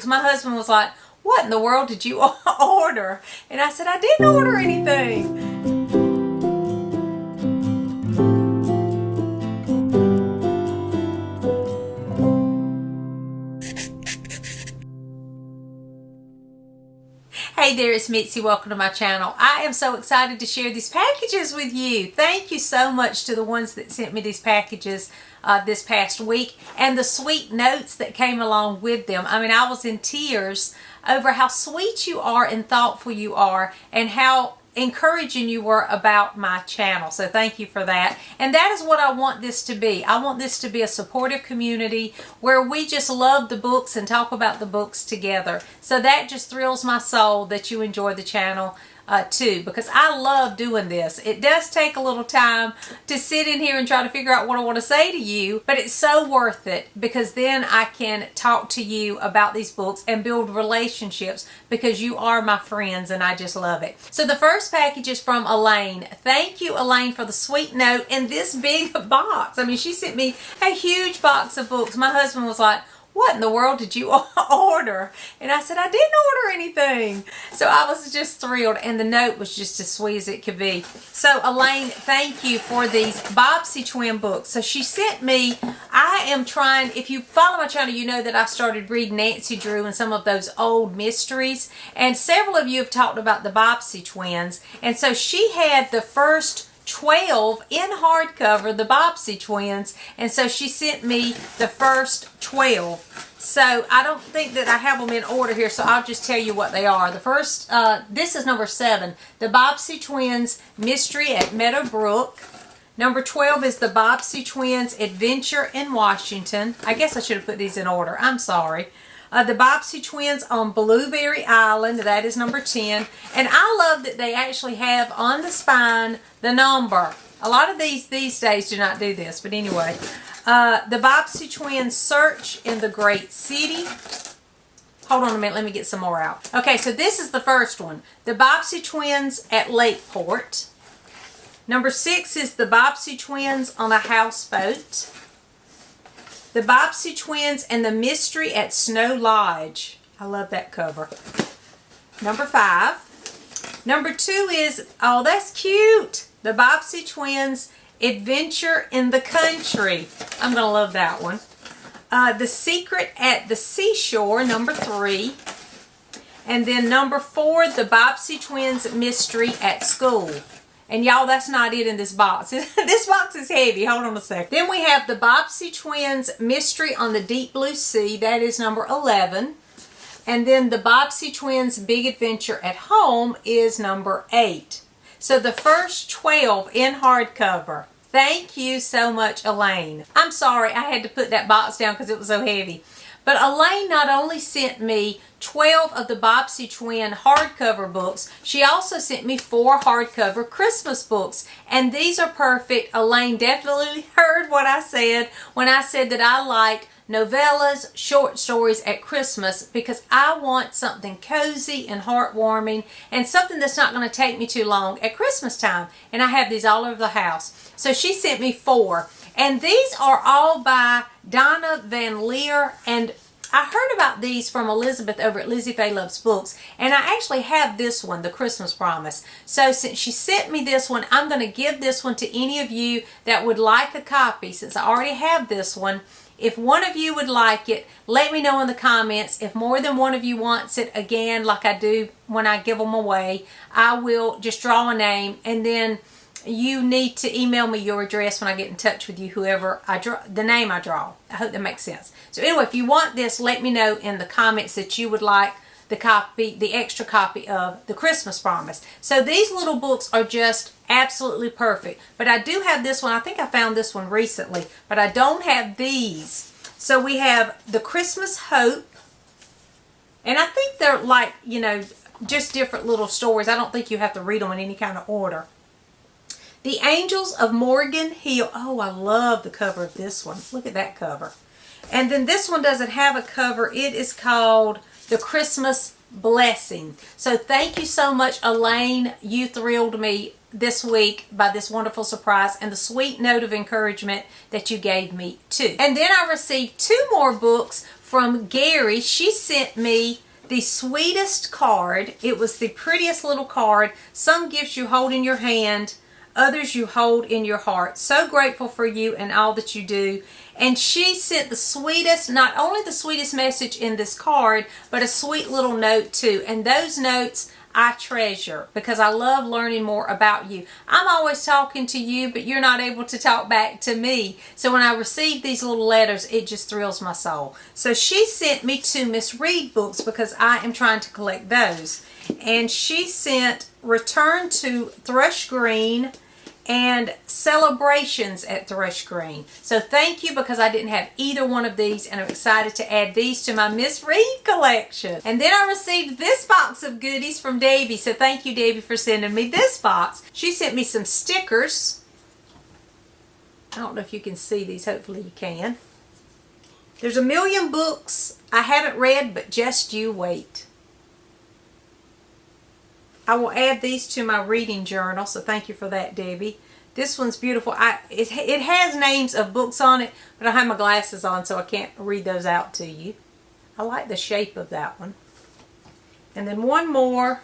My husband was like, "What in the world did you order?" And I said, "I didn't order anything." Hey there, it's Mitzi. Welcome to my channel. I am so excited to share these packages with you. Thank you so much to the ones that sent me these packages this past week and the sweet notes that came along with them. I mean, I was in tears over how sweet you are and thoughtful you are and how encouraging you were about my channel. So thank you for that. And that is what I want this to be. I want this to be a supportive community where we just love the books and talk about the books together. So that just thrills my soul that you enjoy the channel too, because I love doing this. It does take a little time to sit in here and try to figure out what I want to say to you, but it's so worth it because then I can talk to you about these books and build relationships because you are my friends and I just love it. So the first package is from Elaine. Thank you, Elaine, for the sweet note and this big box. I mean, she sent me a huge box of books. My husband was like, "What in the world did you order?" And I said, "I didn't order anything." So I was just thrilled, and the note was just as sweet as it could be. So Elaine, thank you for these Bobbsey twin books. So she sent me, I am trying, if you follow my channel, you know that I started reading Nancy Drew and some of those old mysteries. And several of you have talked about the Bobbsey twins. And so she had the first 12 in hardcover, the Bobbsey twins, and so she sent me the first 12. So I don't think that I have them in order here, so I'll just tell you what they are. The first, this is number 7, the Bobbsey twins Mystery at Meadowbrook. Number 12 is the Bobbsey twins Adventure in Washington. I guess I should have put these in order. I'm sorry. The Bobbsey twins on Blueberry Island, that is number 10. And I love that they actually have on the spine the number. A lot of these days do not do this, but anyway. The Bobbsey twins Search in the Great City. Hold on a minute, let me get some more out. Okay, so this is the first one. The Bobbsey twins at Lakeport. Number 6 is the Bobbsey twins on a houseboat. The Bobbsey twins and the Mystery at Snow Lodge. I love that cover. Number 5. Number 2 is, oh, that's cute. The Bobbsey twins Adventure in the Country. I'm going to love that one. The Secret at the Seashore, number 3. And then number 4, the Bobbsey twins Mystery at School. And y'all, that's not it in this box. This box is heavy. Hold on a second. Then we have the Bobbsey twins Mystery on the Deep Blue Sea. That is number 11. And then the Bobbsey twins Big Adventure at Home is number 8. So the first 12 in hardcover. Thank you so much, Elaine. I'm sorry I had to put that box down because it was so heavy. But Elaine not only sent me 12 of the Bobbsey twin hardcover books, she also sent me 4 hardcover Christmas books. And these are perfect. Elaine definitely heard what I said when I said that I like novellas, short stories at Christmas because I want something cozy and heartwarming and something that's not going to take me too long at Christmas time. And I have these all over the house. So she sent me 4. And these are all by Donna Van Leer, and I heard about these from Elizabeth over at Lizzie Faye Loves Books, and I actually have this one, The Christmas Promise. So since she sent me this one, I'm going to give this one to any of you that would like a copy. Since I already have this one, if one of you would like it, let me know in the comments. If more than one of you wants it, again, like I do when I give them away, I will just draw a name, and then you need to email me your address when I get in touch with you, whoever I draw, the name I draw. I hope that makes sense. So anyway, if you want this, let me know in the comments that you would like the copy, the extra copy of The Christmas Promise. So these little books are just absolutely perfect. But I do have this one. I think I found this one recently, but I don't have these. So we have The Christmas Hope. And I think they're like, you know, just different little stories. I don't think you have to read them in any kind of order. The Angels of Morgan Hill. Oh, I love the cover of this one. Look at that cover. And then this one doesn't have a cover. It is called The Christmas Blessing. So thank you so much, Elaine. You thrilled me this week by this wonderful surprise and the sweet note of encouragement that you gave me too. And then I received 2 more books from Gary. She sent me the sweetest card. It was the prettiest little card. Some gifts you hold in your hand, others you hold in your heart. So grateful for you and all that you do. And she sent the sweetest, not only the sweetest message in this card, but a sweet little note too. And those notes I treasure because I love learning more about you. I'm always talking to you, but you're not able to talk back to me. So when I receive these little letters, it just thrills my soul. So she sent me 2 Miss Read books because I am trying to collect those. And she sent Return to Thrush Green and Celebrations at Thrush Green. So thank you because I didn't have either one of these, and I'm excited to add these to my Miss Read collection. And then I received this box of goodies from Davey. So thank you, Davey, for sending me this box. She sent me some stickers. I don't know if you can see these. Hopefully you can. There's a million books I haven't read, but just you wait. I will add these to my reading journal, so thank you for that, Debbie. This one's beautiful. It has names of books on it, but I have my glasses on, so I can't read those out to you. I like the shape of that one. And then one more.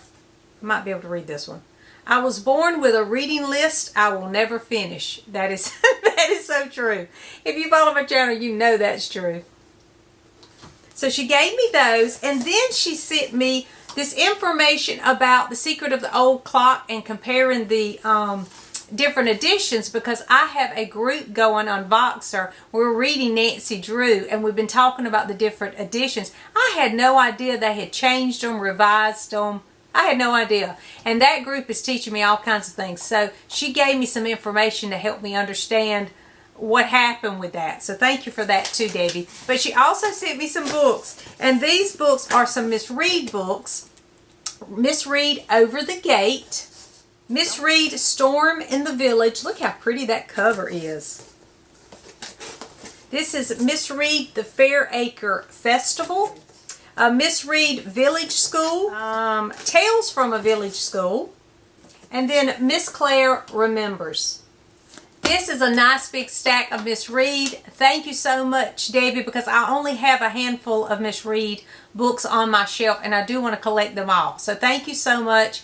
I might be able to read this one. I was born with a reading list I will never finish. That is, that is so true. If you follow my channel, you know that's true. So she gave me those, and then she sent me this information about The Secret of the Old Clock and comparing the different editions, because I have a group going on Voxer. We're reading Nancy Drew, and we've been talking about the different editions. I had no idea they had changed them, revised them. I had no idea. And that group is teaching me all kinds of things. So she gave me some information to help me understand what happened with that. So thank you for that too, Debbie. But she also sent me some books. And these books are some Miss Read books. Miss Read Over the Gate. Miss Read Storm in the Village. Look how pretty that cover is. This is Miss Read The Fair Acre Festival. Miss Read Village School. Tales from a Village School. And then Miss Claire Remembers. This is a nice big stack of Miss Read. Thank you so much, Debbie, because I only have a handful of Miss Read books on my shelf, and I do want to collect them all. So thank you so much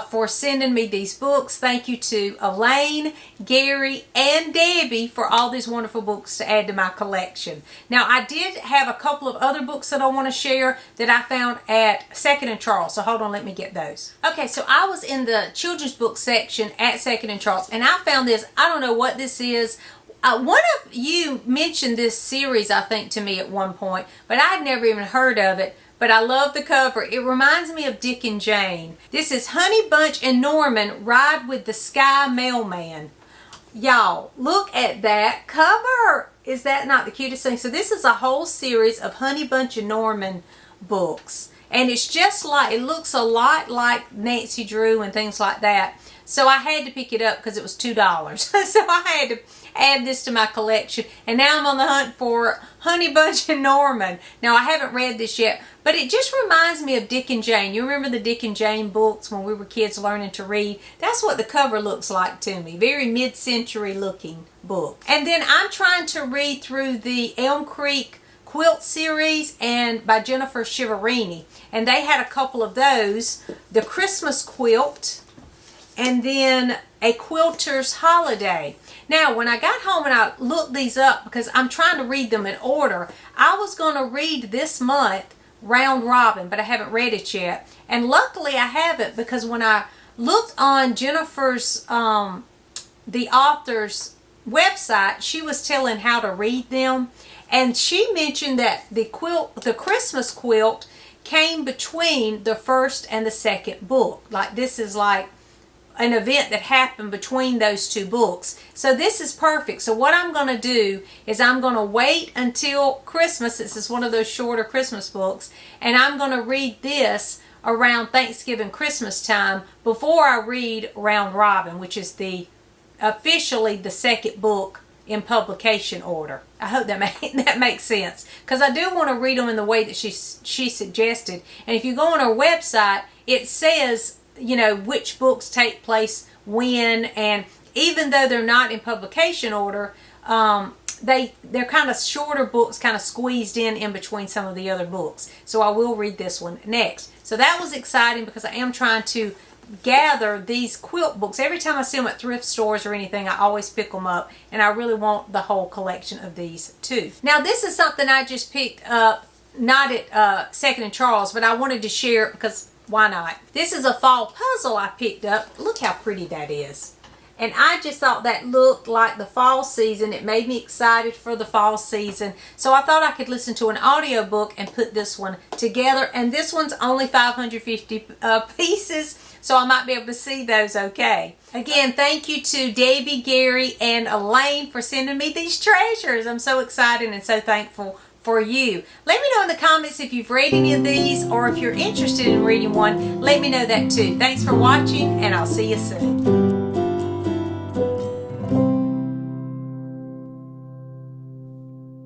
for sending me these books. Thank you to Elaine, Gary, and Davey for all these wonderful books to add to my collection. Now, I did have a couple of other books that I want to share that I found at 2nd and Charles. So hold on, let me get those. Okay, so I was in the children's book section at 2nd and Charles, and I found this. I don't know what this is. One of you mentioned this series, I think, to me at one point, but I'd never even heard of it. But I love the cover. It reminds me of Dick and Jane. This is Honey Bunch and Norman Ride with the Sky Mailman. Y'all, look at that cover. Is that not the cutest thing? So this is a whole series of Honey Bunch and Norman books. And it's just like, it looks a lot like Nancy Drew and things like that. So I had to pick it up because it was $2. So I had to add this to my collection. And now I'm on the hunt for Honey Bunch and Norman. Now, I haven't read this yet, but it just reminds me of Dick and Jane. You remember the Dick and Jane books when we were kids learning to read? That's what the cover looks like to me. Very mid-century looking book. And then I'm trying to read through the Elm Creek quilt series and by Jennifer Shiverini. And they had a couple of those. The Christmas Quilt and then A Quilter's Holiday. Now, when I got home and I looked these up, because I'm trying to read them in order, I was going to read this month Round Robin, but I haven't read it yet. And luckily I haven't, because when I looked on Jennifer's, the author's website, she was telling how to read them. And she mentioned that the Christmas quilt came between the first and the second book. Like, this is like an event that happened between those two books. So this is perfect. So what I'm going to do is I'm going to wait until Christmas. This is one of those shorter Christmas books. And I'm going to read this around Thanksgiving, Christmas time before I read Round Robin, which is officially the second book in publication order. I hope that makes sense, because I do want to read them in the way that she suggested. And if you go on her website, it says, you know, which books take place when, and even though they're not in publication order, they're kind of shorter books, kind of squeezed in between some of the other books. So I will read this one next. So that was exciting because I am trying to gather these quilt books. Every time I see them at thrift stores or anything, I always pick them up, and I really want the whole collection of these too. Now this is something I just picked up, not at Second and Charles, but I wanted to share it because why not? This is a fall puzzle I picked up. Look how pretty that is. And I just thought that looked like the fall season. It made me excited for the fall season. So I thought I could listen to an audiobook and put this one together. And this one's only 550 pieces, so I might be able to see those okay. Again, thank you to Davey, Gary, and Elaine for sending me these treasures. I'm so excited and so thankful for you. Let me know in the comments if you've read any of these, or if you're interested in reading one, let me know that too. Thanks for watching, and I'll see you soon.